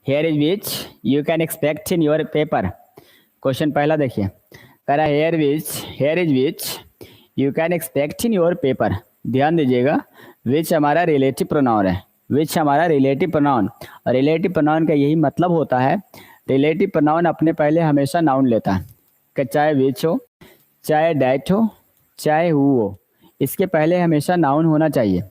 Here is which you can expect in your paper. Question पहला देखिए, कह रहा है here is which you can expect in your paper. ध्यान दीजिएगा, विच हमारा रिलेटिव प्रोनाउन है, विच हमारा रिलेटिव प्रोनाउन, और रिलेटिव प्रोनाउन का यही मतलब होता है, रिलेटिव प्रोनाउन अपने पहले हमेशा नाउन लेता है, कि चाहे विच हो, चाहे डैट हो, चाहे हु हो, इसके पहले हमेशा नाउन होना चाहिए,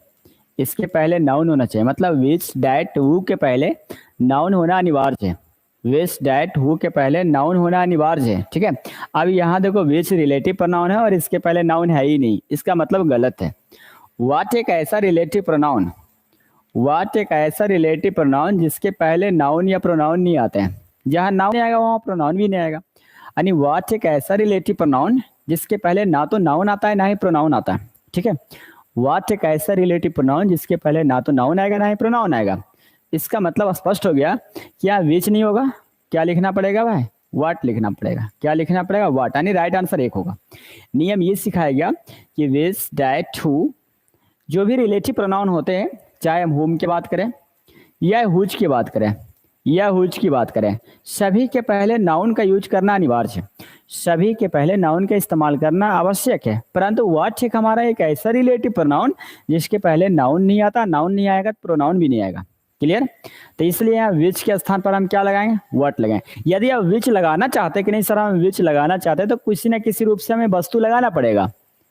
इसके पहले नाउन होना चाहिए। मतलब विच डैट हु के पहले नाउन होना अनिवार्य है, विच डैट हु के पहले नाउन होना अनिवार्य है, ठीक है। अब यहाँ देखो विच रिलेटिव प्रोनाउन है और इसके पहले नाउन है ही नहीं, इसका मतलब गलत है। व्हाट एक ऐसा रिलेटिव प्रोनाउन, व्हाट एक ऐसा रिलेटिव प्रोनाउन जिसके पहले नाउन या प्रोनाउन नहीं आते हैं, जहाँ नाउन नहीं आएगा वहाँ प्रोनाउन भी नहीं आएगा। यानी व्हाट एक ऐसा रिलेटिव प्रोनाउन जिसके पहले ना तो नाउन आता है ना ही प्रोनाउन आता है, ठीक है। व्हाट एक ऐसा रिलेटिव प्रोनाउन जिसके पहले ना तो नाउन आएगा ना ही प्रोनाउन आएगा। इसका मतलब स्पष्ट हो गया कि यहाँ विच नहीं होगा, क्या लिखना पड़ेगा भाई, व्हाट लिखना पड़ेगा। क्या लिखना पड़ेगा, व्हाट, यानी राइट आंसर एक होगा। नियम ये सिखाया गया कि विच डैट हु, जो भी रिलेटिव प्रोनाउन होते हैं, चाहे हम हुम की बात करें या हुज की बात करें या हुज की बात करें, सभी के पहले नाउन का यूज करना अनिवार्य है, सभी के पहले नाउन का इस्तेमाल करना आवश्यक है। परंतु व्हाट एक हमारा एक ऐसा रिलेटिव प्रोनाउन जिसके पहले नाउन नहीं आता, नाउन नहीं आएगा तो प्रोनाउन भी नहीं आएगा। क्लियर। तो इसलिए यहाँ विच के स्थान पर हम क्या लगाएंगे, व्हाट लगाएंगे। यदि आप विच लगाना चाहते हैं कि नहीं सर हम विच लगाना चाहते हैं, तो किसी न किसी रूप से हमें वस्तु लगाना पड़ेगा,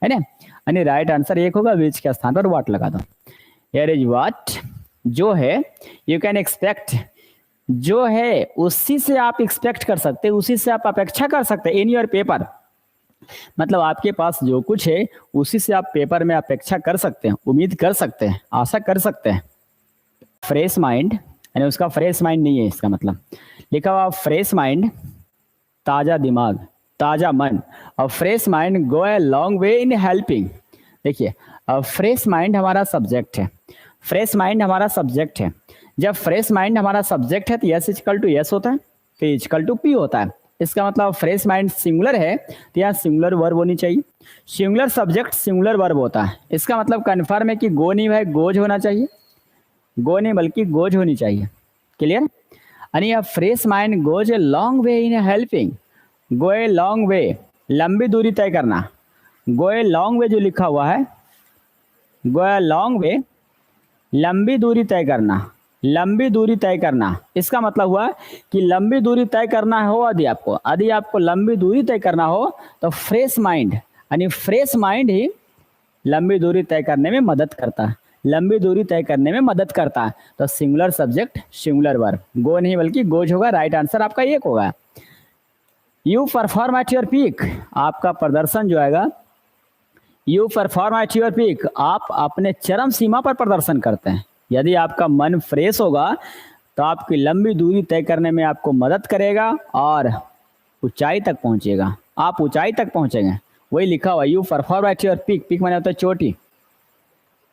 है ना। यानी राइट आंसर एक होगा, विच के स्थान पर व्हाट लगा दो। हियर इज व्हाट, जो है, यू कैन एक्सपेक्ट, जो है उसी से आप एक्सपेक्ट कर सकते हैं, उसी से आप अपेक्षा कर सकते हैं, इन योर पेपर। मतलब आपके पास जो कुछ है उसी से आप पेपर में अपेक्षा कर सकते हैं, उम्मीद कर सकते हैं, आशा कर सकते हैं। फ्रेश माइंड, यानी उसका फ्रेश माइंड नहीं है, इसका मतलब लिखा हुआ फ्रेश माइंड, ताजा दिमाग, ताजा मन, और fresh mind go a long way in helping. देखिए फ्रेश माइंड हमारा सब्जेक्ट है, फ्रेश माइंड हमारा सब्जेक्ट है। जब फ्रेश माइंड हमारा सब्जेक्ट है तो यस इजकल टू यस होता है, पी इजकल टू पी होता है। इसका मतलब फ्रेश माइंड सिंगुलर है तो यहाँ सिंगुलर वर्ब होनी चाहिए, सिंगुलर सब्जेक्ट सिंगुलर वर्ब होता है। इसका मतलब कन्फर्म है कि गो नहीं है, गोज होना चाहिए, गो नहीं बल्कि गोज होनी चाहिए। क्लियर। यानी fresh mind goes a long way in helping, go a long way, लंबी दूरी तय करना, गो ए लॉन्ग वे जो लिखा हुआ है, गो ए लॉन्ग वे, लंबी दूरी तय करना, लंबी दूरी तय करना। इसका मतलब हुआ कि लंबी दूरी तय करना हो, यदि आपको लंबी दूरी तय करना हो तो फ्रेश माइंड, यानी फ्रेश माइंड ही लंबी दूरी तय करने में मदद करता है, लंबी दूरी तय करने में मदद करता है। तो सिंगुलर सब्जेक्ट सिंगुलर वर्ब, गो नहीं बल्कि गोज होगा। राइट आंसर आपका एक होगा। You perform at your peak, आपका प्रदर्शन जो आएगा, you perform at your peak, आप अपने चरम सीमा पर प्रदर्शन करते हैं। यदि आपका मन फ्रेश होगा तो आपकी लंबी दूरी तय करने में आपको मदद करेगा और ऊंचाई तक पहुंचेगा, आप ऊंचाई तक पहुंचेंगे। वही लिखा हुआ, you perform at your peak, peak माने होता है चोटी।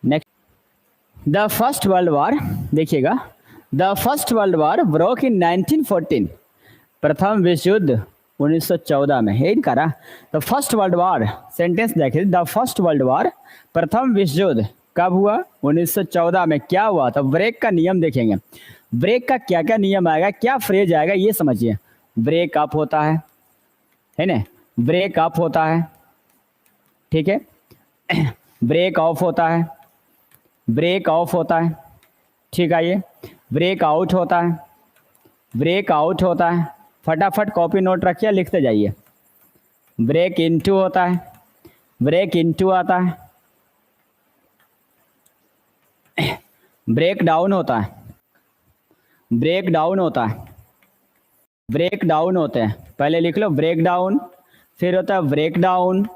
Next, the first world war, देखिएगा, the first world war broke in 1914, प्रथम विश्व युद्ध 1914 में है इनका रहा। तो फर्स्ट वर्ल्ड वॉर, सेंटेंस देखिए, द फर्स्ट वर्ल्ड वॉर, प्रथम विश्व युद्ध कब हुआ, 1914 में। क्या हुआ, तो ब्रेक का नियम देखेंगे, ब्रेक का क्या क्या नियम आएगा, क्या फ्रेज आएगा ये समझिए। ब्रेक अप होता है ना, ब्रेक अप होता है, ठीक है, ब्रेक ऑफ होता है, ब्रेक ऑफ होता है, ठीक है, ये ब्रेक आउट होता है, ब्रेक आउट होता है। फटाफट कॉपी नोट रखिए, लिखते जाइए। ब्रेक इनटू होता है, ब्रेक इनटू आता है, ब्रेक डाउन होता है, ब्रेक डाउन होता है, ब्रेक डाउन होते हैं। पहले लिख लो ब्रेक डाउन, फिर होता है ब्रेक डाउन,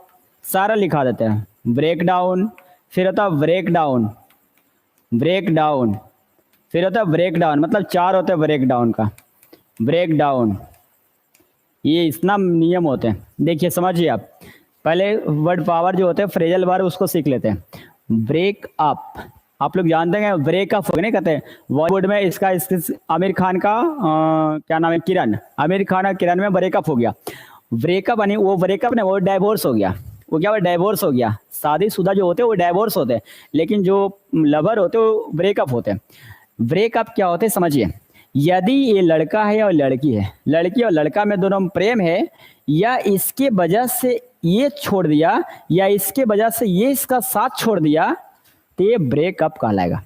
सारा लिखा देते हैं, ब्रेक डाउन, फिर होता है ब्रेक डाउन, ब्रेक डाउन, फिर होता है ब्रेक डाउन, मतलब चार होते हैं ब्रेक डाउन का, ब्रेक डाउन। ये इतना नियम होते हैं, देखिए समझिए आप। पहले वर्ड पावर जो होते हैं फ्रेजल वर्ब उसको सीख लेते हैं। ब्रेक अप, आप लोग जानते हैं ब्रेकअप हो नहीं कहते हैं बॉलीवुड में, इसका आमिर खान का क्या नाम है, किरण, आमिर खान का किरण में ब्रेकअप हो गया। ब्रेकअप यानी वो ब्रेकअप नहीं, वो डाइवोर्स हो गया, वो क्या हुआ, डाइवोर्स हो गया। शादीशुदा जो होते हैं वो डाइवोर्स होते हैं, लेकिन जो लवर होते हैं वो ब्रेकअप होते हैं। ब्रेकअप क्या होते हैं समझिए, यदि ये लड़का है और लड़की है, लड़की और लड़का में दोनों में प्रेम है, या इसके वजह से ये छोड़ दिया, या इसके वजह से ये इसका साथ छोड़ दिया, तो ये ब्रेकअप कहलाएगा।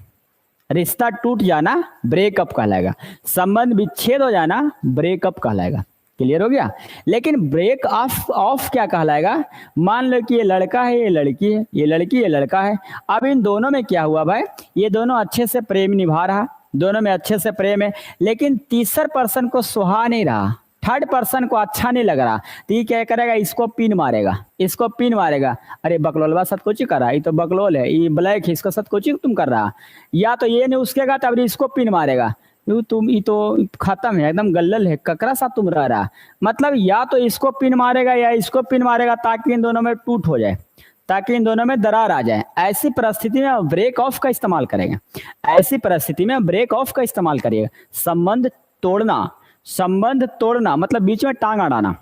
रिश्ता टूट जाना ब्रेकअप कहलाएगा, संबंध विच्छेद हो जाना ब्रेकअप कहलाएगा। क्लियर हो गया। लेकिन ब्रेक ऑफ ऑफ क्या कहलाएगा? मान लो कि ये लड़का है, ये लड़की है, ये लड़की ये लड़का है। अब इन दोनों में क्या हुआ भाई, ये दोनों अच्छे से प्रेम निभा रहा, दोनों में अच्छे से प्रेम है, लेकिन तीसर पर्सन को सुहा नहीं रहा, थर्ड पर्सन को अच्छा नहीं लग रहा, तो ये क्या करेगा, इसको पिन मारेगा, इसको पिन मारेगा। अरे बकलोलवा साथ कुछ कर रहा है, ये तो बकलोल है, ये ब्लैक है, इसका साथ कुछ तुम कर रहा। या तो ये नहीं उसकेगा, तब इसको पिन मारेगा, तुम ये तो खत्म है, एकदम गल्लल है, ककरा साथ तुम रह रहा। मतलब या तो इसको पिन मारेगा या इसको पिन मारेगा, ताकि इन दोनों में टूट हो जाए, ताकि इन दोनों में दरार आ जाए। ऐसी परिस्थिति में ब्रेक ऑफ का इस्तेमाल करेंगे, ऐसी परिस्थिति में ब्रेक ऑफ का इस्तेमाल करिएगा। संबंध तोड़ना, संबंध तोड़ना मतलब बीच में टांग अड़ाना।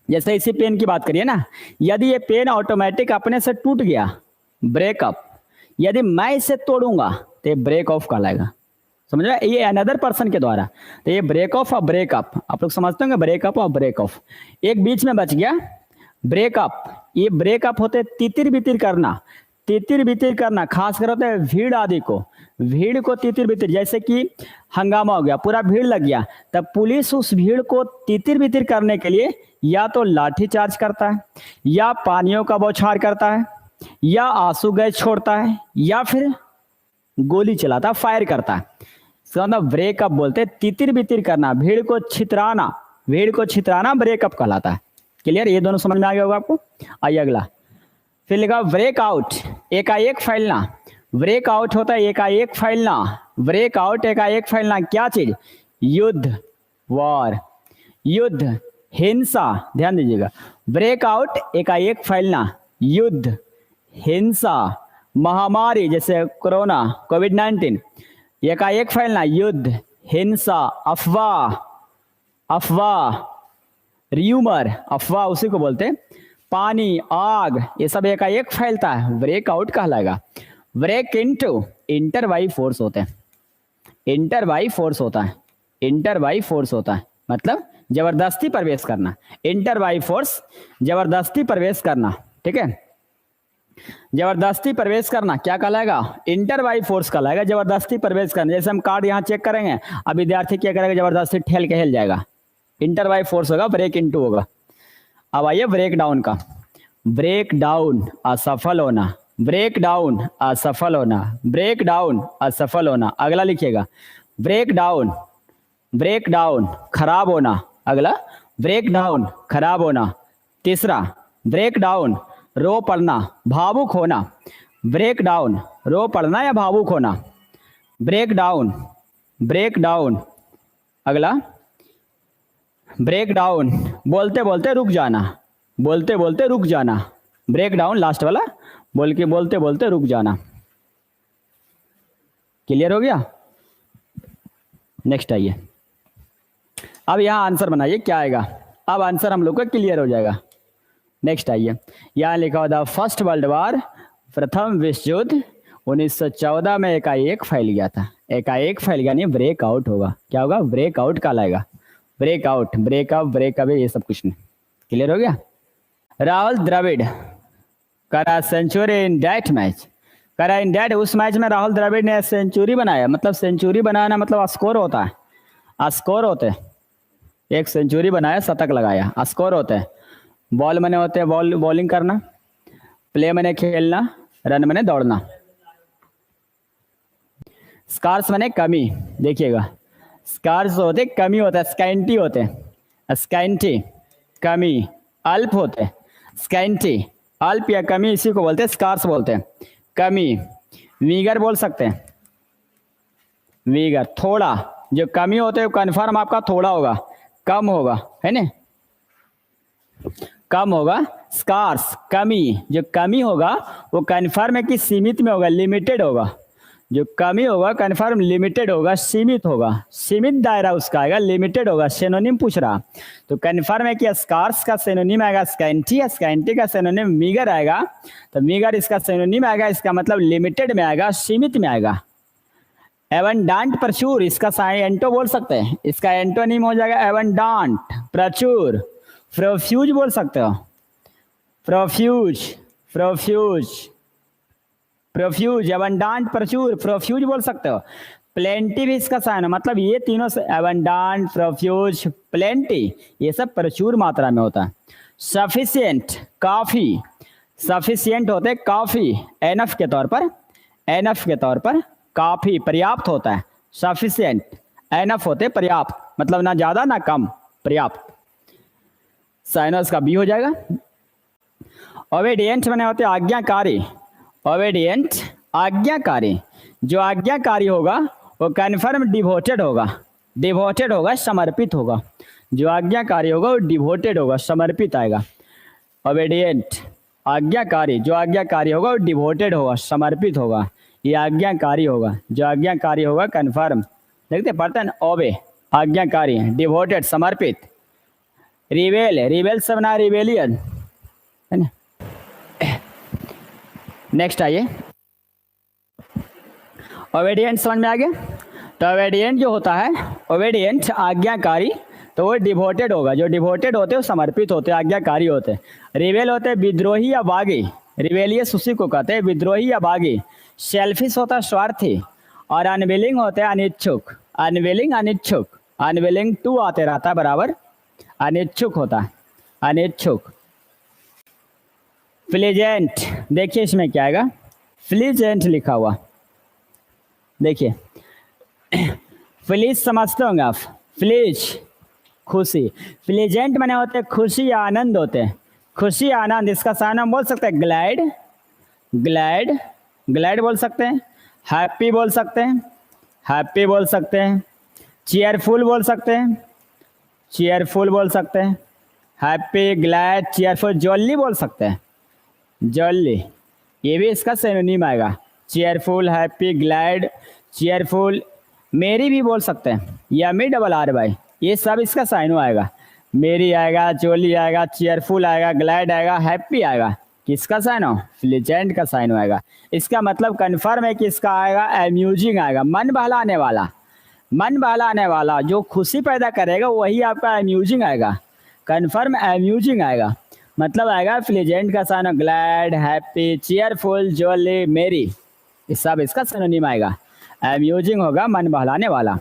जैसे इसी पेन की बात करिए ना, यदि ये पेन ऑटोमेटिक अपने से टूट गया, ब्रेकअप। यदि मैं इसे तोड़ूंगा तो ये ब्रेक ऑफ कहलाएगा। समझ रहे, ये अनदर पर्सन के द्वारा, तो ये ब्रेक ऑफ और ब्रेकअप, आप लोग समझते होंगे ब्रेकअप और ब्रेक ऑफ। एक बीच में बच गया ब्रेकअप। ये ब्रेकअप होते तितिर बितिर करना, तितिर बितिर करना, खास कर होता है भीड़ आदि को, भीड़ को तितिर बितिर। जैसे कि हंगामा हो गया, पूरा भीड़ लग गया, तब पुलिस उस भीड़ को तितिर बितिर करने के लिए या तो लाठी चार्ज करता है, या पानियों का बौछार करता है, या आंसू गैस छोड़ता है, या फिर गोली चलाता, फायर करता है। मतलब ब्रेकअप बोलते हैं तितिर बितिर करना, भीड़ को छितराना, भीड़ को छितराना ब्रेकअप कहलाता है। क्लियर, ये दोनों समझ में आ गया होगा आपको। आइए अगला, फिर लिखा ब्रेकआउट, एकाएक फैलना। ब्रेकआउट होता है एकाएक फैलना, ब्रेकआउट एकाएक फैलना। क्या चीज? युद्ध, वॉर, युद्ध, हिंसा। ध्यान दीजिएगा, ब्रेकआउट एकाएक फैलना, युद्ध, हिंसा, महामारी जैसे कोरोना, कोविड-19, एकाएक फैलना, युद्ध, हिंसा, अफवाह, अफवाह, र्यूमर, अफवाह उसी को बोलते हैं, पानी, आग, ये सब एकाएक फैलता है, ब्रेकआउट कहलाएगा। Break into, enter by force होते हैं, इंटर बाई फोर्स होता है, इंटर बाई फोर्स होता है, मतलब जबरदस्ती प्रवेश करना। इंटर बाई फोर्स, जबरदस्ती प्रवेश करना, ठीक है। जबरदस्ती प्रवेश करना क्या कहलाएगा? इंटर बाई फोर्स कहलाएगा, जबरदस्ती प्रवेश करना। जैसे हम कार्ड यहाँ चेक करेंगे, अब विद्यार्थी क्या करेगा, जबरदस्ती ठेल के हिल जाएगा, इंटर बाई फोर्स होगा, ब्रेक इनटू होगा। अब आइए ब्रेक डाउन का। ब्रेक डाउन, असफल होना, ब्रेक डाउन, असफल होना, ब्रेक डाउन, असफल होना। अगला लिखिएगा, ब्रेक डाउन, ब्रेक डाउन, खराब होना। अगला, ब्रेक डाउन, खराब होना। तीसरा, ब्रेक डाउन, रो पड़ना, भावुक होना। ब्रेक डाउन, रो पड़ना या भावुक होना। Break down, break down. अगला, ब्रेक डाउन, बोलते बोलते रुक जाना, बोलते बोलते रुक जाना। ब्रेक डाउन लास्ट वाला, बोलते बोलते रुक जाना। क्लियर हो गया। नेक्स्ट आइए, अब यहाँ आंसर बनाइए, क्या आएगा। अब आंसर हम लोग का क्लियर हो जाएगा। नेक्स्ट आइए, यहाँ लिखा हुआ था फर्स्ट वर्ल्ड वार, प्रथम विश्व युद्ध 1914 में एकाएक फैल गया था। एकाएक फैल गया नहीं, ब्रेकआउट होगा। क्या होगा? ब्रेकआउट कहलाएगा। ब्रेकआउट, ब्रेकअप, ब्रेकअप ये सब कुछ नहीं। क्लियर हो गया। राहुल द्रविड़ करा सेंचुरी इन दैट मैच, करा इन दैट, उस मैच में राहुल द्रविड़ ने सेंचुरी बनाया। मतलब सेंचुरी बनाना मतलब स्कोर होता है, स्कोर होते हैं। एक सेंचुरी बनाया, शतक लगाया, स्कोर होते हैं। बॉल मने होते हैं बॉलिंग करना, प्ले मने खेलना, रन मने दौड़ना। स्कार्स मने कमी। देखिएगा, स्कार्स होते कमी होता है, स्कैंटी होते हैं, स्कैंटी कमी। अल्प होते, स्कैंटी अल्प या कमी, इसी को बोलते हैं स्कार्स बोलते हैं, कमी। वीगर बोल सकते हैं, वीगर थोड़ा। जो कमी होते हैं कन्फर्म आपका थोड़ा होगा, कम होगा, है ना, कम होगा। स्कार्स कमी, जो कमी होगा वो कन्फर्म है कि सीमित में होगा, लिमिटेड होगा। जो कमी होगा कन्फर्म लिमिटेड होगा, सीमित होगा, सीमित दायरा उसका आएगा, लिमिटेड होगा। सिनोनिम पूछ रहा, तो कन्फर्म है कि स्कार्स का सिनोनिम आएगा स्कैंटी, स्कैंटी का सिनोनिम मीगर आएगा, तो मीगर इसका सिनोनिम आएगा, इसका मतलब लिमिटेड में आएगा, सीमित में आएगा। एबंडांट प्रचुर, इसका एंटो बोल सकते हैं, इसका एंटोनिम हो जाएगा एबंडांट प्रचुर। प्रोफ्यूज बोल सकते हो, प्रोफ्यूज, प्रोफ्यूज, प्रोफ्यूज, एबंडांट प्रचुर, प्रोफ्यूज बोल सकते हो। प्लेंटी भी इसका साइन है, मतलब ये तीनों से एबंडांट, प्रोफ्यूज, प्लेंटी, ये सब प्रचुर मात्रा में होता है। सफिशिएंट, काफी, सफिशिएंट होते हैं काफी, एनफ के तौर पर, एनफ के तौर पर, काफी पर्याप्त होता है। सफिशिएंट, एनफ होते पर्याप्त, मतलब ना ज्यादा ना कम, पर्याप्त। साइनस का बी हो जाएगा। ओबेडिएंट बने होते आज्ञाकारी, ओबेडिएंट आज्ञाकारी, जो आज्ञाकारी होगा वो कन्फर्म डिवोटेड होगा, डिवोटेड होगा, समर्पित होगा। जो आज्ञाकारी होगा वो डिवोटेड होगा, समर्पित आएगा। ओबेडिएंट आज्ञाकारी, जो आज्ञाकारी होगा वो डिवोटेड होगा, समर्पित होगा, ये आज्ञाकारी होगा। जो आज्ञाकारी होगा कन्फर्म, देखते पढ़ते हैं ओबे, आज्ञाकारी, डिवोटेड, समर्पित। रिवेल, रिवेल से बना रिवेलियन, है ना। नेक्स्ट आइए, ओबेडिएंट समझ में आ गया। तो ओबेडिएंट जो होता है, ओबेडिएंट आज्ञाकारी, तो वो डिवोटेड होगा, जो डिवोटेड होते हैं वो समर्पित होते हैं, आज्ञाकारी होते हैं। रिवेल होते हैं विद्रोही या बागी, रिवेलियस उसी को कहते हैं, विद्रोही या बागी। सेल्फिश होता है स्वार्थी, और अनविलिंग होते हैं अनिच्छुक, अनविलिंग, अनिच्छुक, अनविलिंग टू आते रहता है बराबर, अनिच्छुक होता है, अनिच्छुक। प्लीजेंट, देखिए इसमें क्या आएगा, प्लीजेंट लिखा हुआ, देखिए प्लीज समझते होंगे आप, प्लीज खुशी, प्लीजेंट बने होते हैं खुशी या आनंद होते हैं, खुशी आनंद। इसका साइन बोल सकते हैं ग्लैड, ग्लैड, ग्लैड बोल सकते हैं। हैप्पी बोल सकते हैं, हैप्पी बोल सकते हैं। चीयरफुल बोल सकते हैं, चीयरफुल बोल सकते हैं। Happy, glad, cheerful. जॉली बोल सकते हैं, जॉली, ये भी इसका सिनोनिम आएगा। Cheerful, happy, glad, cheerful. मेरी भी बोल सकते हैं, यमी डबल आर वाई, ये सब इसका साइनो आएगा। मेरी आएगा, जॉली आएगा, चीयरफुल आएगा, ग्लैड आएगा, हैप्पी आएगा। किसका साइन हो, प्लीजेंट का साइन आएगा। इसका मतलब कन्फर्म है कि इसका आएगा अम्यूजिंग आएगा, मन बहलाने वाला, मन बहलाने वाला, जो खुशी पैदा करेगा वही आपका अम्यूजिंग आएगा, कन्फर्म अम्यूजिंग आएगा। मतलब आएगा प्लीजेंट का sign glad, happy, cheerful, jolly, merry, इस सब इसका सिनोनिम आएगा। अम्यूजिंग होगा मन बहलाने वाला।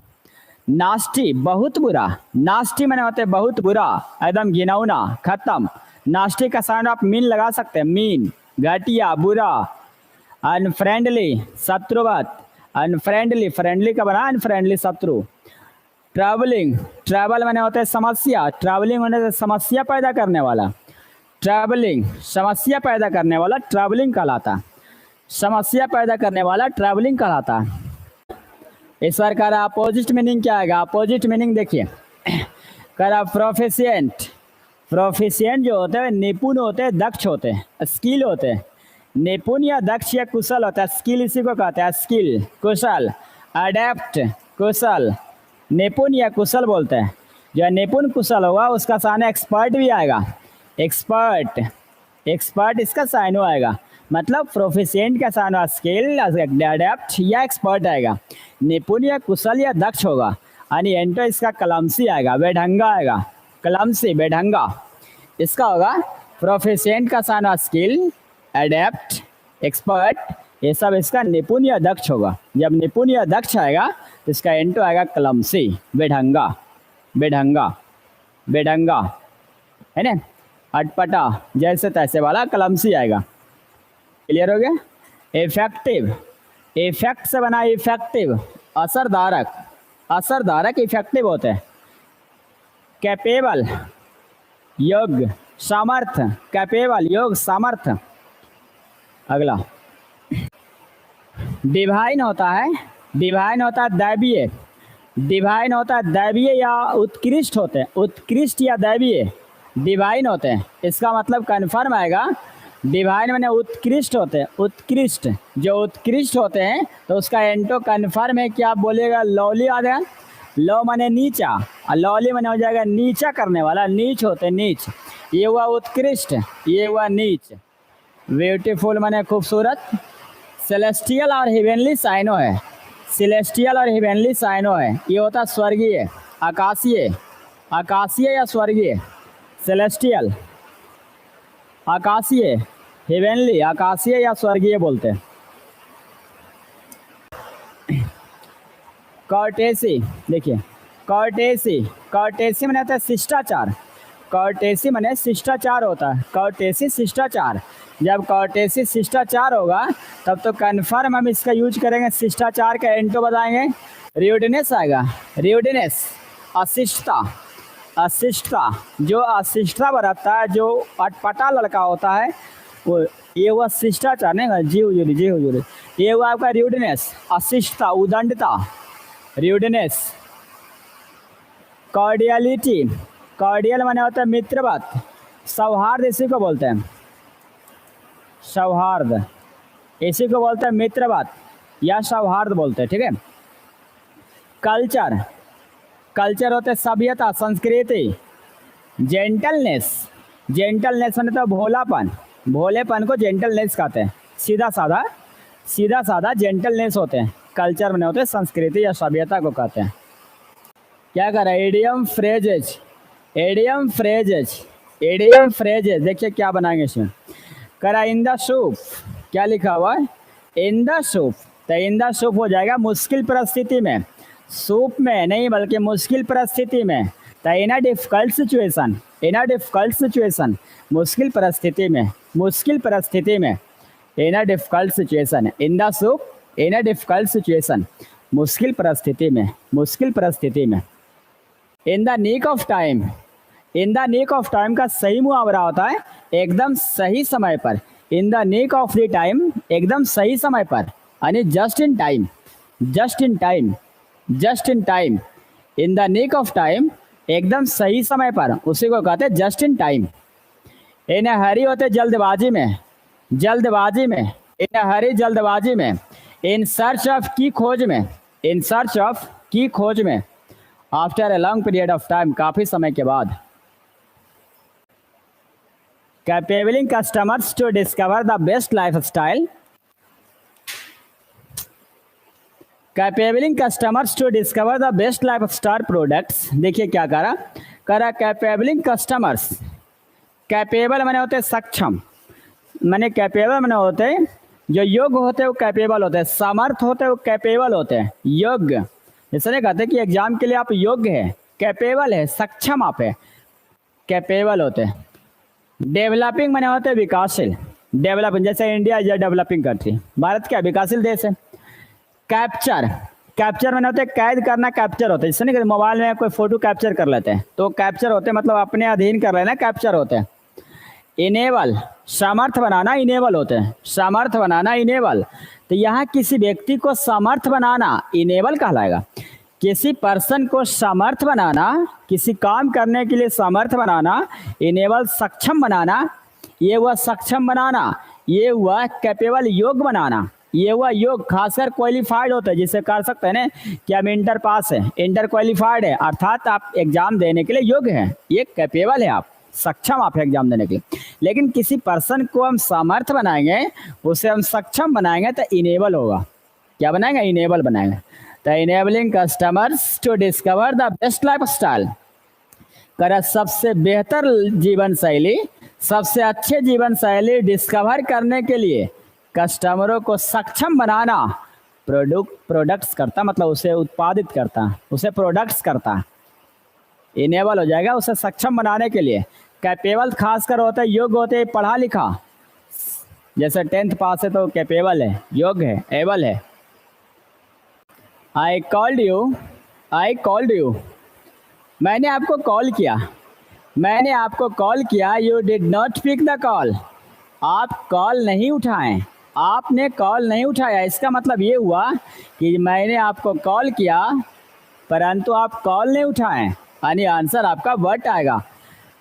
नास्टी, बहुत बुरा, नास्टी मैंने होते बहुत बुरा, एकदम घिनौना, खत्म। नास्टी का साइन आप मीन लगा सकते हैं, मीन, घटिया, बुरा। अनफ्रेंडली, शत्रुवत, अनफ्रेंडली, फ्रेंडली का बना अनफ्रेंडली, शत्रु। ट्रैवलिंग, ट्रैवल मैंने होते समस्या, ट्रैवलिंग होने से समस्या पैदा करने वाला, ट्रैवलिंग, समस्या पैदा करने वाला ट्रैवलिंग कहलाता, समस्या पैदा करने वाला ट्रैवलिंग कहलाता। इस बार का अपोजिट मीनिंग क्या आएगा, अपोजिट मीनिंग देखिए, करा प्रोफिशिएंट, प्रोफिशिएंट जो होते हैं निपुण होते हैं, दक्ष होते हैं, स्किल होते हैं। निपुण या दक्ष या कुशल होता है, स्किल इसी को कहते हैं, स्किल, कुशल। अडेप्ट, कुशल, निपुण या कुशल बोलते हैं। जो निपुण कुशल होगा उसका साइन एक्सपर्ट भी आएगा, एक्सपर्ट, एक्सपर्ट इसका साइन आएगा। मतलब प्रोफिशिएंट का साइन स्किल, अडेप्ट या एक्सपर्ट आएगा। निपुण या कुशल या दक्ष होगा। यानी एंटो इसका कलमसी आएगा, बेढंगा आएगा, कलमसी, बेढंगा। इसका होगा प्रोफिशिएंट का साइन स्किल, एडेप्ट, एक्सपर्ट, ये सब इसका निपुण या दक्ष होगा। जब निपुण या दक्ष आएगा तो इसका एंटो आएगा कलमसी, बेढंगा, बेढंगा, बेढंगा, है ना, अटपटा, जैसे तैसे वाला कलमसी आएगा। क्लियर हो गया। इफेक्टिव, इफेक्ट से बना इफेक्टिव, असरदारक, असरदारक, इफेक्टिव होते हैं। कैपेबल, योग्य, सामर्थ्य, कैपेबल, योग्य, सामर्थ्य। अगला डिवाइन होता है, डिवाइन होता है दैवीय, डिवाइन होता है दैवीय या उत्कृष्ट होते हैं, उत्कृष्ट या दैवीय डिवाइन होते हैं। इसका मतलब कन्फर्म आएगा, डिवाइन माने उत्कृष्ट होते हैं, उत्कृष्ट, जो उत्कृष्ट होते हैं तो उसका एंटो कन्फर्म है कि आप बोलिएगा लॉली आ जाएगा, लो माने नीचा, और लॉली माने हो जाएगा नीचा करने वाला, नीच होते हैं, नीच। ये हुआ उत्कृष्ट, ये हुआ नीच। ब्यूटीफुल माने खूबसूरत। सेलेस्टियल और हेवेनली साइनो है, सिलेस्टियल और हेवेनली साइनो है, ये होता है स्वर्गीय, आकाशीय, आकाशीय या स्वर्गीय। सेलेस्टियल आकाशीय, हेवेनली आकाशीय या स्वर्गीय बोलते हैं। कर्टेसी, देखिए कर्टेसी, कर्टेसी माने होता है शिष्टाचार, कर्टेसी माने शिष्टाचार होता है, कर्टेसी शिष्टाचार। जब कर्टेसी शिष्टाचार होगा तब तो कन्फर्म हम इसका यूज करेंगे, शिष्टाचार का एंटो बताएंगे, र्यूडनेस आएगा, र्यूडनेस अशिष्टता, अशिष्टता, जो अशिष्टता बरतता है, जो अटपटा लड़का होता है वो, ये हुआ शिष्टाचार नहीं, जी हुजूरी जी हुजूरी, ये हुआ आपका र्यूडनेस, अशिष्टता, उदंडता, र्यूडनेस। कॉर्डियलिटी, कॉर्डियल माने होता है मित्रवत, सौहार्द इसी को बोलते हैं, सौहार्द इसी को बोलते हैं मित्रवत या सौहार्द बोलते हैं, ठीक है। कल्चर, कल्चर होते सभ्यता, संस्कृति। जेंटलनेस, जेंटलनेस माने तो भोलापन, भोलेपन को जेंटलनेस कहते हैं, सीधा साधा, सीधा साधा जेंटलनेस होते हैं। कल्चर में होते हैं संस्कृति या सभ्यता को कहते हैं। क्या कर रहा है, idiom phrases, idiom phrases, idiom phrases, देखिए क्या बनाएंगे इसमें। करा इन द सूप, क्या लिखा हुआ है, इन द सूप, तो इन द सूप हो जाएगा मुश्किल परिस्थिति में, सूप में नहीं बल्कि मुश्किल परिस्थिति में, तो in a difficult situation, in a difficult situation, मुश्किल परिस्थिति में, मुश्किल परिस्थिति में, in a difficult situation, in the soup in a difficult situation, मुश्किल परिस्थिति में, मुश्किल परिस्थिति में। In the nick of time, in the nick of time का सही मुहावरा होता है एकदम सही समय पर, in the nick of the time एकदम सही समय पर, यानी just in time, just in time, just in time, in the nick of time एकदम सही समय पर, उसी को कहते हैं जस्ट इन टाइम। इन हरी होते जल्दबाजी में, जल्दबाजी में, इन हरी जल्दबाजी में। इन सर्च ऑफ की खोज में, इन सर्च ऑफ की खोज में। After a long period of time, काफी समय के बाद। Capabling customers to discover the best life style, capabling customers to discover the best life style products. देखिए क्या करा कैपेबलिंग कस्टमर्स, कैपेबल माने होते सक्षम, माने कैपेबल माने होते हैं जो योग्य होते हैं वो कैपेबल होते हैं, समर्थ होते हैं वो कैपेबल होते हैं, योग्य। जैसे नहीं कहते कि एग्जाम के लिए आप योग्य है, कैपेबल है, सक्षम आप है, कैपेबल होते हैं। डेवलपिंग माने होते हैं विकासशील, डेवलपिंग, जैसे India is a developing country, Bharat क्या विकासशील देश है। कैप्चर, कैप्चर माने होते हैं कैद करना, कैप्चर होता है, जैसे नहीं मोबाइल में कोई फोटो कैप्चर कर लेते हैं तो कैप्चर होते हैं, मतलब अपने अधीन कर लेना, कैप्चर होते हैं। इनेबल, सामर्थ बनाना, इनेबल होते हैं, सामर्थ बनाना, इनेबल। तो यहाँ किसी व्यक्ति को समर्थ बनाना इनेबल कहलाएगा, किसी पर्सन को समर्थ बनाना, किसी काम करने के लिए समर्थ बनाना, इनेबल सक्षम बनाना, ये हुआ सक्षम बनाना, ये हुआ कैपेबल योग बनाना, ये हुआ योग। खासकर क्वालिफाइड होता है, जिसे कर सकते हैं ना कि हम इंटर पास है, इंटर क्वालिफाइड है, अर्थात आप एग्जाम देने के लिए योग्य हैं, ये कैपेबल है, आप सक्षम आप एग्जाम देने के लिए। लेकिन किसी पर्सन को हम समर्थ बनाएंगे, उसे हम सक्षम बनाएंगे तो इनेबल होगा, क्या बनाएंगे, इनेबल बनाएंगे। तो enabling customers to discover the best life style, करा सबसे बेहतर जीवन शैली, सबसे अच्छे जीवन शैली डिस्कवर करने के लिए कस्टमरों को सक्षम बनाना, प्रोडक्ट्स करता, मतलब उसे उत्पादित करता, उसे प्रोडक्ट्स करता, इनेबल हो जाएगा उसे सक्षम बनाने के लिए। कैपेबल खासकर होता है योग्य होते हैं, पढ़ा लिखा, जैसे 10th पास है तो कैपेबल है, योग्य है, एबल है। I called you, I called you, मैंने आपको कॉल किया, मैंने आपको कॉल किया, you did not pick the call, आप कॉल नहीं उठाएं, आपने कॉल नहीं उठाया। इसका मतलब ये हुआ कि मैंने आपको कॉल किया परंतु आप कॉल नहीं उठाएं, यानी आंसर आपका बट आएगा।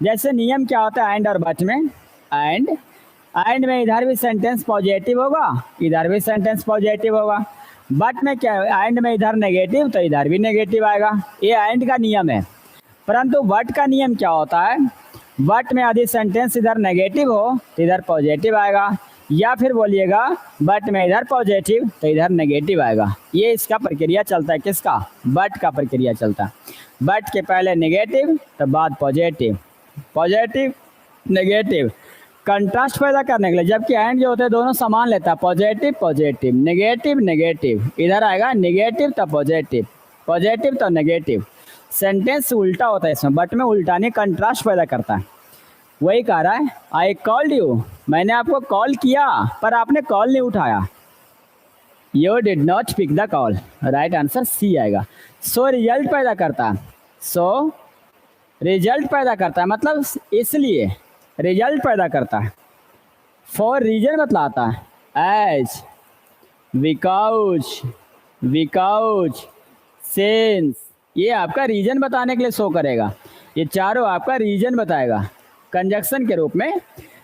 जैसे नियम क्या होता है एंड और बट में, एंड में इधर भी सेंटेंस पॉजिटिव होगा, इधर भी सेंटेंस पॉजिटिव होगा। बट में क्या है, एंड में इधर नेगेटिव तो इधर भी नेगेटिव आएगा, ये एंड का नियम है। परंतु बट का नियम क्या होता है, बट में यदि सेंटेंस इधर नेगेटिव हो तो इधर पॉजिटिव आएगा, या फिर बोलिएगा बट में इधर पॉजिटिव तो इधर नेगेटिव आएगा। ये इसका प्रक्रिया चलता है, किसका, बट का प्रक्रिया चलता है। बट के पहले नेगेटिव तो बाद पॉजिटिव, पॉजिटिव नेगेटिव, कंट्रास्ट पैदा करने के लिए। जबकि एंड जो होते हैं दोनों समान लेता है, पॉजिटिव पॉजिटिव, नेगेटिव नेगेटिव, इधर आएगा नेगेटिव तो पॉजिटिव, पॉजिटिव तो नेगेटिव। सेंटेंस उल्टा होता है इसमें, बट में उल्टा नहीं, कंट्रास्ट पैदा करता है। वही कह रहा है आई कॉल्ड यू, मैंने आपको कॉल किया पर आपने कॉल नहीं उठाया। You did not pick the call, right answer C आएगा। सो रिजल्ट पैदा करता है, सो रिजल्ट पैदा करता है मतलब इसलिए रिजल्ट पैदा करता है। फॉर रीजन बतलाता है, एज, बिकॉज, बिकॉज, सिंस, ये आपका रीजन बताने के लिए शो करेगा। ये चारों आपका रीजन बताएगा, कंजक्शन के रूप में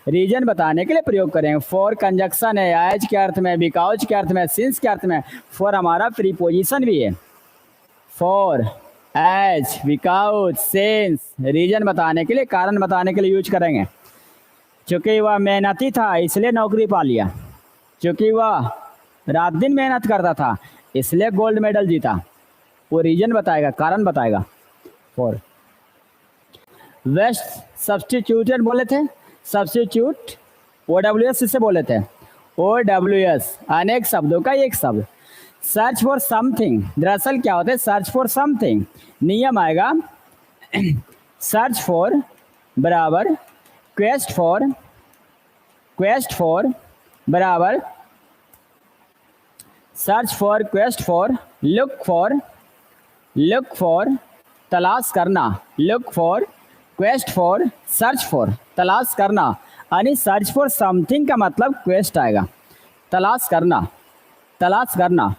रीजन बताने के लिए प्रयोग करेंगे। फॉर कंजक्शन है एज के अर्थ में, बिकॉज के अर्थ में, सिंस के अर्थ में, फॉर हमारा प्रीपोजिशन भी है। For, as, because, since reason बताने के लिए, कारण बताने के लिए यूज करेंगे। चूँकि वह मेहनती था इसलिए नौकरी पा लिया, चूँकि वह रात दिन मेहनत करता था इसलिए गोल्ड मेडल जीता, वो रीजन बताएगा, कारण बताएगा। फॉर वेस्ट सब्सटीट्यूटेड बोले थे, सब्सटीट्यूट OWS इसे बोले थे, OWS अनेक शब्दों का एक शब्द। सर्च फॉर समथिंग, दरअसल क्या होता है सर्च फॉर समथिंग, नियम आएगा सर्च फॉर बराबर क्वेस्ट फॉर, क्वेस्ट फॉर बराबर search for, quest for, look for, look for तलाश करना, look for, quest for, search for तलाश करना, यानी सर्च फॉर समथिंग का मतलब क्वेस्ट आएगा, तलाश करना, तलाश करना,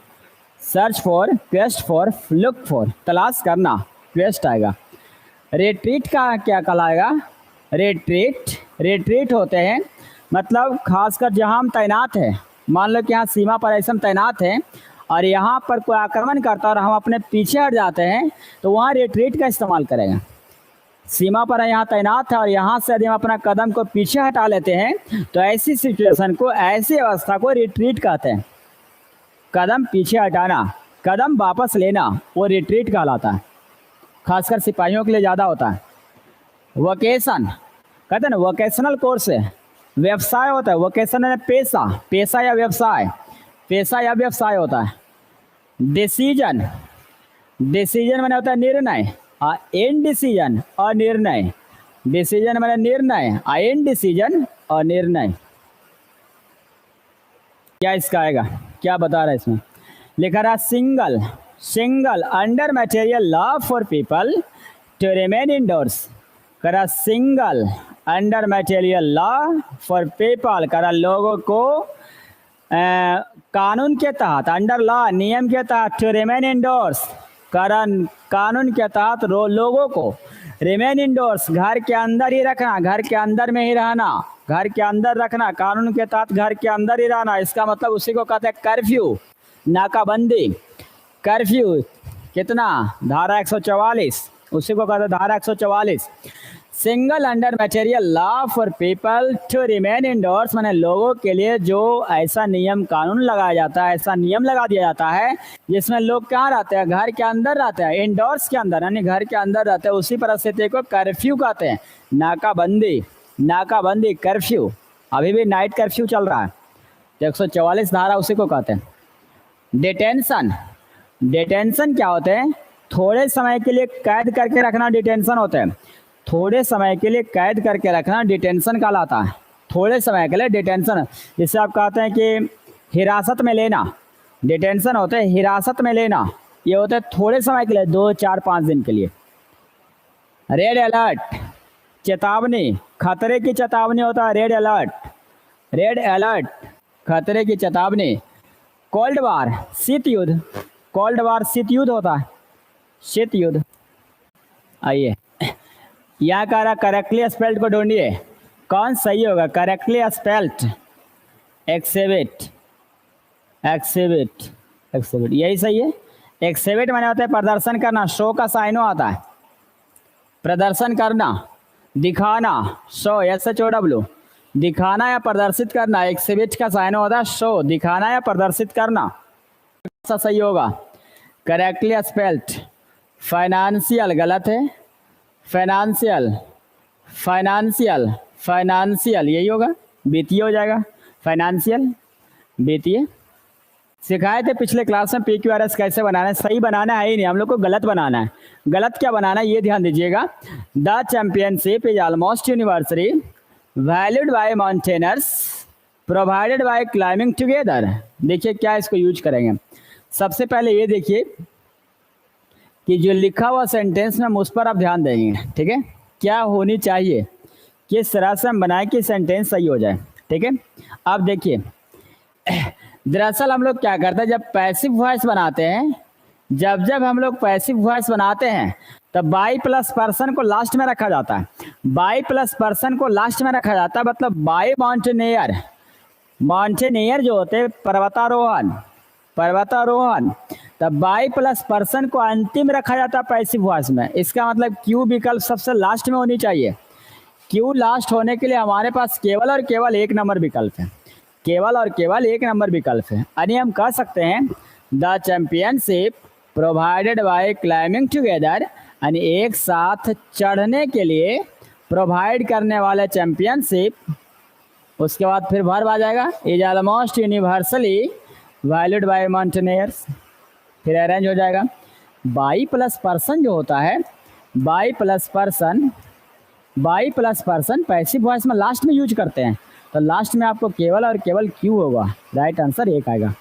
search for, quest for, look for तलाश करना, क्वेस्ट आएगा। रिट्रीट का क्या कहलाएगा, रिट्रीट, रिट्रीट होते हैं मतलब खासकर जहाँ हम तैनात हैं, मान लो कि यहाँ सीमा पर ऐसे हम तैनात हैं और यहाँ पर कोई आक्रमण करता है और हम अपने पीछे हट जाते हैं तो वहाँ रिट्रीट का इस्तेमाल करेंगे। सीमा पर यहाँ तैनात है और यहाँ से यदि हम अपना कदम को पीछे हटा लेते हैं तो ऐसी सिचुएशन को, ऐसी अवस्था को रिट्रीट कहते हैं। कदम पीछे हटाना, कदम वापस लेना, वो रिट्रीट कहलाता है, खासकर सिपाहियों के लिए ज़्यादा होता है। वोकेशन कहते हैं ना, वोकेशनल कोर्स है, व्यवसाय होता है, वोकेशन है पेशा, पेशा या व्यवसाय, पेशा या व्यवसाय होता है। डिसीजन, डिसीजन माने होता है निर्णय, इन डिसीजन और निर्णय, डिसीजन माने निर्णय, इन डिसीजन और निर्णय। क्या इसका आएगा, क्या बता रहा है इसमें, लिखा रहा single, single under material law for people to remain indoors, करा single under material law for people, करा लोगों को कानून के तहत, अंडर लॉ नियम के तहत, टू रिमेन इंडोर्स कारण कानून के तहत लोगों को, रिमेन इंडोर्स घर के अंदर ही रखना, घर के अंदर में ही रहना, घर के अंदर रखना, कानून के तहत घर के अंदर ही रहना। इसका मतलब उसी को कहते हैं कर्फ्यू, नाकाबंदी। कर्फ्यू कितना, धारा 144, उसी को कहते हैं धारा 144। Single under material law for people to remain indoors माने लोगों के लिए जो ऐसा नियम कानून लगाया जाता है, ऐसा नियम लगा दिया जाता है जिसमें लोग कहाँ रहते हैं, घर के अंदर रहते हैं, इंडोर्स के अंदर यानी घर के अंदर रहते हैं, उसी परिस्थिति को कर्फ्यू कहते हैं, नाकाबंदी, नाकाबंदी कर्फ्यू। अभी भी नाइट कर्फ्यू चल रहा है, 144 धारा उसी को कहते हैं। डिटेंशन, डिटेंशन क्या होते हैं, थोड़े समय के लिए कैद करके रखना डिटेंशन होता है, थोड़े समय के लिए कैद करके रखना डिटेंशन कहलाता है, थोड़े समय के लिए डिटेंशन। जिसे आप कहते हैं कि हिरासत में लेना, डिटेंशन होते हैं हिरासत में लेना, ये होता है थोड़े समय के लिए, 2, 4, 5 दिन के लिए। रेड अलर्ट चेतावनी, खतरे की चेतावनी होता है रेड अलर्ट, रेड अलर्ट खतरे की चेतावनी। कोल्ड वार शीत युद्ध, कोल्ड वार शीत युद्ध होता है, शीत युद्ध। आइए यहाँ कह रहा करेक्टली स्पेल्ड को ढूंढिए, कौन सही होगा, करेक्टली स्पेल्ड, एक्सेबिट, एक्सेबिट, एक्सेबिट यही सही है। एक्सेबिट माने होता है प्रदर्शन करना, शो का साइनो आता है, प्रदर्शन करना, दिखाना, शो SHOW, दिखाना या प्रदर्शित करना, एक्सिबिट का साइन होता है शो, दिखाना या प्रदर्शित करना। सा सही होगा, करेक्टली स्पेल्ड। फाइनेंशियल गलत है, फाइनेंशियल, फाइनेंशियल, फाइनेंशियल यही होगा, वित्तीय हो जाएगा, फाइनेंशियल वित्तीय। सिखाए थे पिछले क्लास में PQRS कैसे बनाना है, सही बनाना है ही नहीं, हम लोग को गलत बनाना है। गलत क्या बनाना है ये ध्यान दीजिएगा। The championship is almost universally valued bye mountaineers provided by climbing together. देखिए क्या इसको यूज करेंगे। सबसे पहले ये देखिए कि जो लिखा हुआ सेंटेंस में उस पर आप ध्यान देंगे, ठीक है, क्या होनी चाहिए, किस तरह से हम बनाए कि सेंटेंस सही हो जाए, ठीक है। अब देखिए दरअसल हम लोग क्या करते हैं, जब पैसिव वॉइस बनाते हैं, जब हम लोग पैसिव वॉइस बनाते हैं तब बाई प्लस पर्सन को लास्ट में रखा जाता है। बाई प्लस पर्सन को लास्ट में रखा जाता है, मतलब बाई माउंटेनियर, माउंटेनियर जो होते हैं पर्वतारोहण, पर्वतारोहण, तब बाई प्लस पर्सन को अंतिम रखा जाता है पैसिव वॉइस में। इसका मतलब क्यू विकल्प सबसे लास्ट में होनी चाहिए। क्यू लास्ट होने के लिए हमारे पास केवल और केवल एक नंबर विकल्प है, केवल और केवल एक नंबर विकल्प है। यानी हम कह सकते हैं the championship provided by climbing together, यानी एक साथ चढ़ने के लिए प्रोवाइड करने वाले चैंपियनशिप, उसके बाद फिर वर्ब आ जाएगा, is almost universally valued bye mountaineers, फिर अरेंज हो जाएगा। बाई प्लस पर्सन जो होता है, by plus person, by plus person passive voice में लास्ट में यूज करते हैं, तो लास्ट में आपको केवल और केवल क्यू होगा, राइट आंसर एक आएगा।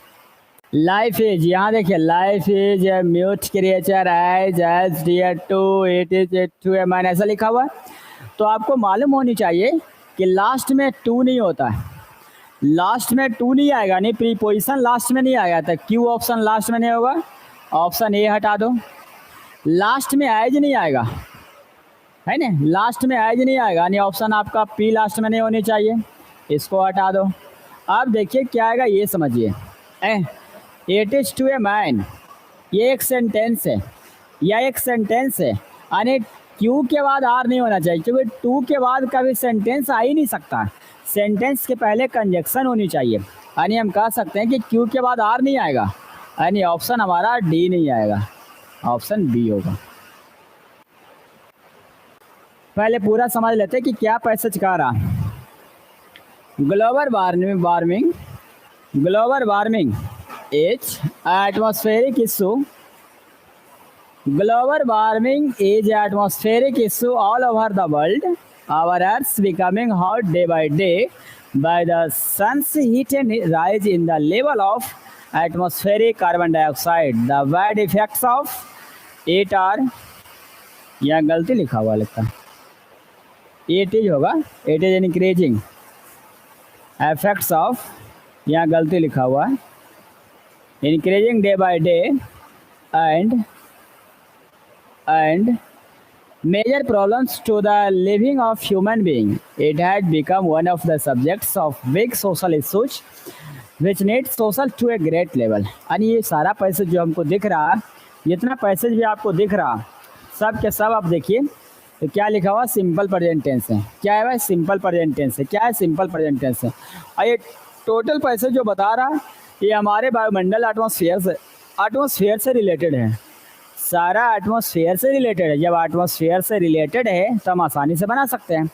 लाइफ इज, यहाँ देखिए life is a mute creature as dear to it is to a man, ऐसा लिखा हुआ है। तो आपको मालूम होनी चाहिए कि लास्ट में टू नहीं होता है, लास्ट में टू नहीं आएगा, नहीं प्रीपोजिशन लास्ट में नहीं आएगा, तो क्यू ऑप्शन लास्ट में नहीं होगा, ऑप्शन ए हटा दो। लास्ट में एज नहीं आएगा, है ना, लास्ट में एज नहीं आएगा, यानी ऑप्शन आपका पी लास्ट में नहीं होनी चाहिए, इसको हटा दो। अब देखिए क्या आएगा ये समझिए, it is to a man, ये एक सेंटेंस है, यह एक सेंटेंस है, यानी क्यू के बाद आर नहीं होना चाहिए, क्योंकि टू के बाद कभी सेंटेंस आ ही नहीं सकता, सेंटेंस के पहले कंजक्शन होनी चाहिए। यानी हम कह सकते हैं कि क्यू के बाद आर नहीं आएगा, यानी ऑप्शन हमारा डी नहीं आएगा, ऑप्शन बी होगा। पहले पूरा समझ लेते हैं कि क्या पैसेज कह रहा। Global warming, global warming is atmospheric issue, global warming is atmospheric issue all over the world. Our Earth becoming hot day by day by the sun's heat and rise in the level of atmospheric carbon dioxide. The bad effects of it are, यहाँ गलती लिखा हुआ लगता है, it is होगा, it is increasing effects of, यहाँ गलती लिखा हुआ है, increasing day by day and major problems to the living of human being. It had become one of the subjects of big social issues which need social to a great level. यानी ये सारा passage जो हमको दिख रहा, जितना passage भी आपको दिख रहा, सब के सब आप देखिए तो क्या लिखा हुआ, सिंपल प्रेजेंट टेंस है। क्या है भाई, सिंपल प्रेजेंट टेंस है। क्या है, सिंपल प्रेजेंट टेंस है। और ये टोटल पैसेज जो बता रहा, ये हमारे वायुमंडल एटमॉस्फेयर से रिलेटेड है, सारा एटमॉस्फेयर से रिलेटेड है। जब एटमॉस्फेयर से रिलेटेड है तो हम आसानी से बना सकते हैं।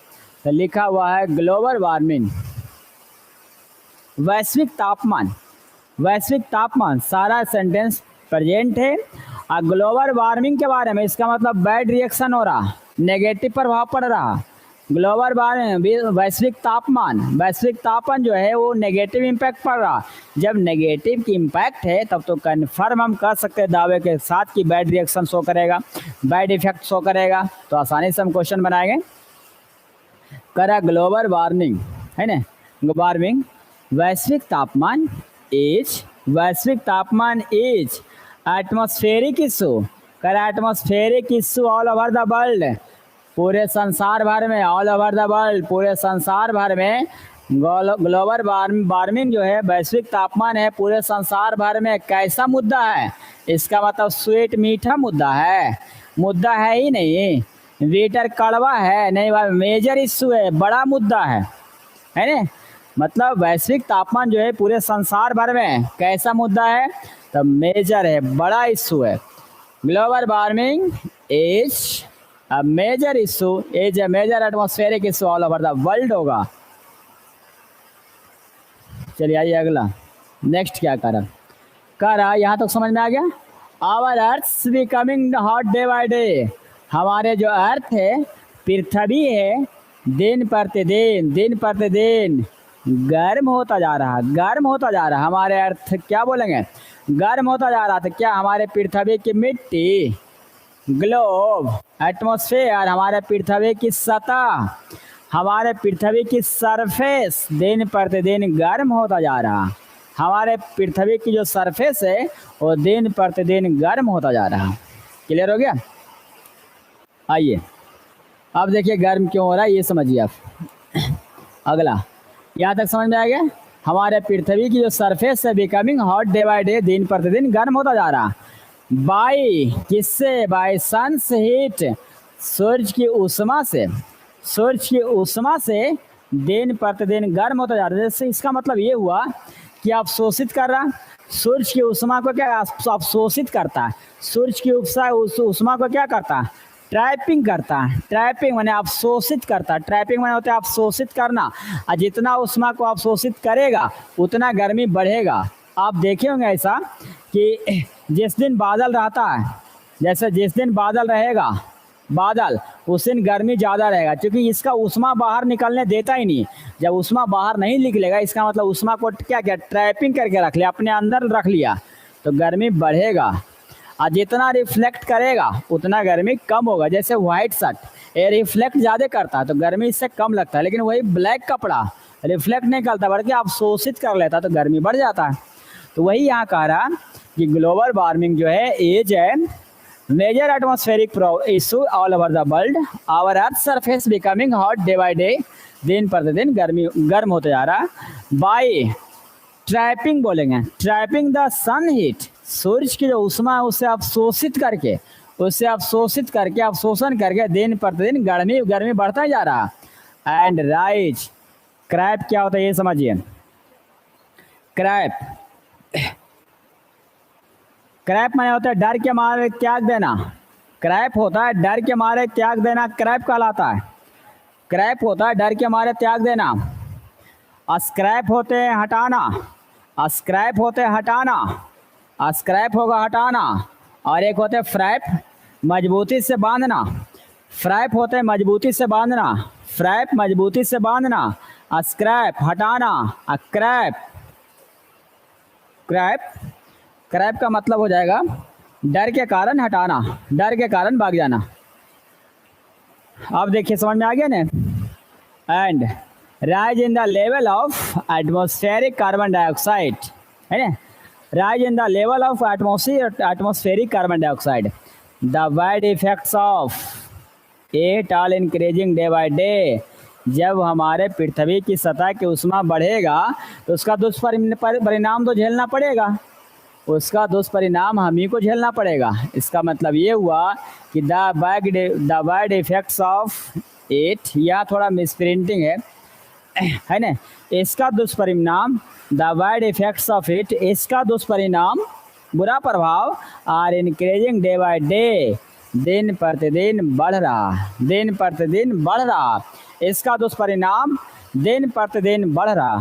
तो लिखा हुआ है ग्लोबल वार्मिंग, वैश्विक तापमान, वैश्विक तापमान, सारा सेंटेंस प्रेजेंट है। और ग्लोबल वार्मिंग के बारे में, इसका मतलब बैड रिएक्शन हो रहा, नेगेटिव प्रभाव पड़ रहा। ग्लोबल वार्मिंग, वैश्विक तापमान, वैश्विक तापमान जो है वो नेगेटिव इम्पैक्ट पड़ रहा। जब नेगेटिव की इम्पैक्ट है तब तो कन्फर्म हम कह सकते हैं दावे के साथ कि बैड रिएक्शन शो करेगा, बैड इफेक्ट शो करेगा। तो आसानी से हम क्वेश्चन बनाएंगे। करा ग्लोबल वार्मिंग है ना, वार्मिंग वैश्विक तापमान इज, वैश्विक तापमान इज एटमॉस्फेरिक इशू, करा atmospheric issue all over the world, पूरे संसार भर में, ऑल ओवर द वर्ल्ड, पूरे संसार भर में। ग्लोबल वार्मिंग जो है, वैश्विक तापमान है, पूरे संसार भर में कैसा मुद्दा है, इसका मतलब स्वीट मीठा मुद्दा है, मुद्दा है ही नहीं, वीटर कड़वा है नहीं, मेजर इशू है, बड़ा मुद्दा है। है ना। मतलब वैश्विक तापमान जो है पूरे संसार भर में कैसा मुद्दा है, तो मेजर है, बड़ा इशू है। Global warming is a major issue, is a major atmospheric issue all over the world होगा। चलिए आइए अगला, नेक्स्ट क्या कर रहा यहाँ तक समझ में आ गया। Our earth becoming hot day by day, हमारे जो अर्थ है, पृथ्वी है, दिन प्रतिदिन गर्म होता जा रहा, गर्म होता जा रहा। हमारे अर्थ क्या बोलेंगे, गर्म होता जा रहा। तो क्या हमारे पृथ्वी की मिट्टी, ग्लोब, एटमॉस्फेयर, हमारे पृथ्वी की सतह, हमारे पृथ्वी की सरफेस दिन प्रतिदिन गर्म होता जा रहा। हमारे पृथ्वी की जो सरफेस है वो दिन प्रतिदिन गर्म होता जा रहा। क्लियर हो गया। आइए अब देखिए गर्म क्यों हो रहा है ये समझिए आप। अगला यहाँ तक समझ में आ गया। हमारे पृथ्वी की जो सरफेस है becoming hot day by day, दिन प्रतिदिन गर्म होता जा रहा। बाई किससे, बाई सन्स हीट, सूरज की ऊष्मा से, सूरज की ऊष्मा से दिन प्रतिदिन गर्म होता जा रहा है। जैसे इसका मतलब ये हुआ कि आप शोषित कर रहा, सूरज की ऊष्मा को क्या आप शोषित करता है, सूरज की ऊष्मा को क्या करता है, ट्रैपिंग करता है। ट्रैपिंग माने आप शोषित करता है, ट्रैपिंग माने होता है आप शोषित करना। और जितना ऊष्मा को आप शोषित करेगा उतना गर्मी बढ़ेगा। आप देखे होंगे ऐसा कि जिस दिन बादल रहता है, जैसे जिस दिन बादल रहेगा, बादल उस दिन गर्मी ज़्यादा रहेगा, क्योंकि इसका ऊष्मा बाहर निकलने देता ही नहीं। जब ऊष्मा बाहर नहीं निकलेगा इसका मतलब ऊष्मा को क्या क्या ट्रैपिंग करके रख लिया, अपने अंदर रख लिया, तो गर्मी बढ़ेगा। और जितना रिफ्लेक्ट करेगा उतना गर्मी कम होगा। जैसे वाइट शर्ट ये रिफ्लेक्ट ज़्यादा करता है तो गर्मी इससे कम लगता है, लेकिन वही ब्लैक कपड़ा रिफ्लेक्ट नहीं करता बल्कि आप शोषित कर लेता तो गर्मी बढ़ जाता है। तो वही यहाँ कह रहा कि ग्लोबल वार्मिंग जो है एज है major atmospheric issue all over the world. Our earth surface becoming hot day by day, दिन प्रतिदिन गर्म होते जा रहा। बाय ट्रैपिंग बोलेंगे, ट्रैपिंग द सन हीट, सूरज की जो ऊष्मा है उससे आप शोषित करके, आप शोषण करके दिन प्रतिदिन गर्मी बढ़ता जा रहा। एंड राइज, क्रैप क्या होता है ये समझिए। क्रैप, क्रैप माने होता है डर के मारे त्याग देना। क्रैप होता है डर के मारे त्याग देना, क्रैप कहलाता है। क्रैप होता है डर के मारे त्याग देना। स्क्रैप होते हैं हटाना, स्क्रैप होते हैं हटाना, स्क्रैप होगा हटाना। और एक होते हैं फ्रैप, मजबूती से बांधना। फ्रैप होते हैं मजबूती से बांधना, फ्रैप मजबूती से बांधना, स्क्रैप हटाना। क्रैप, क्रैप, क्रैप का मतलब हो जाएगा डर के कारण हटाना, डर के कारण भाग जाना। अब देखिए समझ में आ गया ना। And rise in the level of atmospheric carbon dioxide, है ना, rise in the level of atmospheric carbon dioxide, the wide effects of it all increasing day by day. जब हमारे पृथ्वी की सतह की ऊष्मा बढ़ेगा तो उसका दुष्परिणाम तो झेलना पड़ेगा, उसका दुष्परिणाम हम ही को झेलना पड़ेगा। इसका मतलब ये हुआ कि the wide effects of it, यहाँ थोड़ा मिसप्रिंटिंग है ना। इसका दुष्परिणाम, the wide effects of it, इसका दुष्परिणाम, बुरा प्रभाव, are increasing day by day, दिन प्रतिदिन बढ़ रहा, दिन प्रतिदिन बढ़ रहा। इसका दुष्परिणाम दिन प्रतिदिन बढ़ रहा।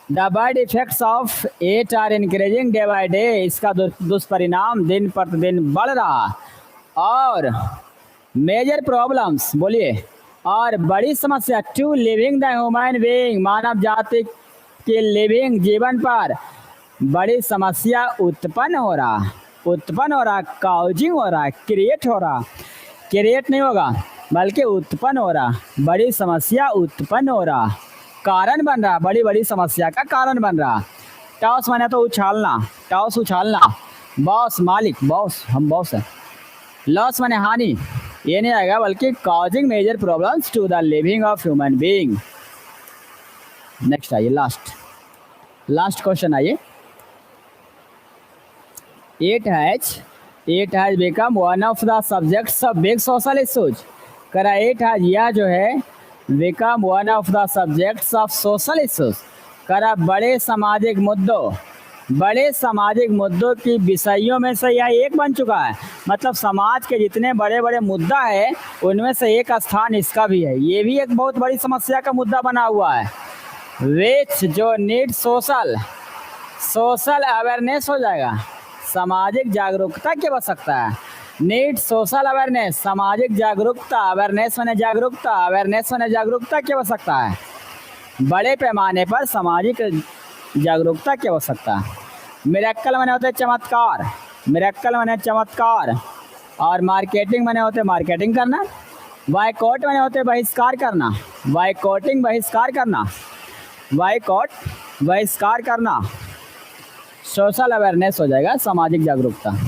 The bad effects of it are increasing day by day, इसका दुष्परिणाम दिन प्रतिदिन बढ़ रहा। और मेजर प्रॉब्लम्स बोलिए, और बड़ी समस्या to living the human being, मानव जाति के लिविंग जीवन पर बड़ी समस्या उत्पन्न हो रहा, काउजिंग हो रहा, क्रिएट हो रहा, क्रिएट नहीं होगा बल्कि उत्पन्न हो रहा, बड़ी समस्या उत्पन्न हो रहा, कारण बन रहा, बड़ी बड़ी समस्या का कारण बन रहा। टॉस माने तो उछालना, टॉस उछालना, बॉस मालिक, बॉस हम बॉस है। लॉस माने हानि, ये नहीं आएगा बल्कि causing major problems to the living of human being. Next आइए, लास्ट क्वेश्चन आइए। It has become one of the subjects of big social issues। करा इट हैज, यह जो है become one of the subjects of social issues. करा बड़े सामाजिक मुद्दों की विषयों में से यह एक बन चुका है। मतलब समाज के जितने बड़े बड़े मुद्दा है उनमें से एक स्थान इसका भी है। ये भी एक बहुत बड़ी समस्या का मुद्दा बना हुआ है। विच जो नीड सोशल अवेयरनेस हो जाएगा, सामाजिक जागरूकता की आवश्यकता है। नीड सोशल अवेयरनेस, सामाजिक जागरूकता, अवेयरनेस माने जागरूकता, अवेयरनेस माने जागरूकता की आवश्यकता है। बड़े पैमाने पर सामाजिक जागरूकता की आवश्यकता। मिरेक्कल माने होते चमत्कार, मिरेक्कल माने चमत्कार, और मार्केटिंग माने होते मार्केटिंग करना। बायकॉट माने होते बहिष्कार करना, बायकॉटिंग बहिष्कार करना, बायकॉट बहिष्कार करना। सोशल अवेयरनेस हो जाएगा सामाजिक जागरूकता।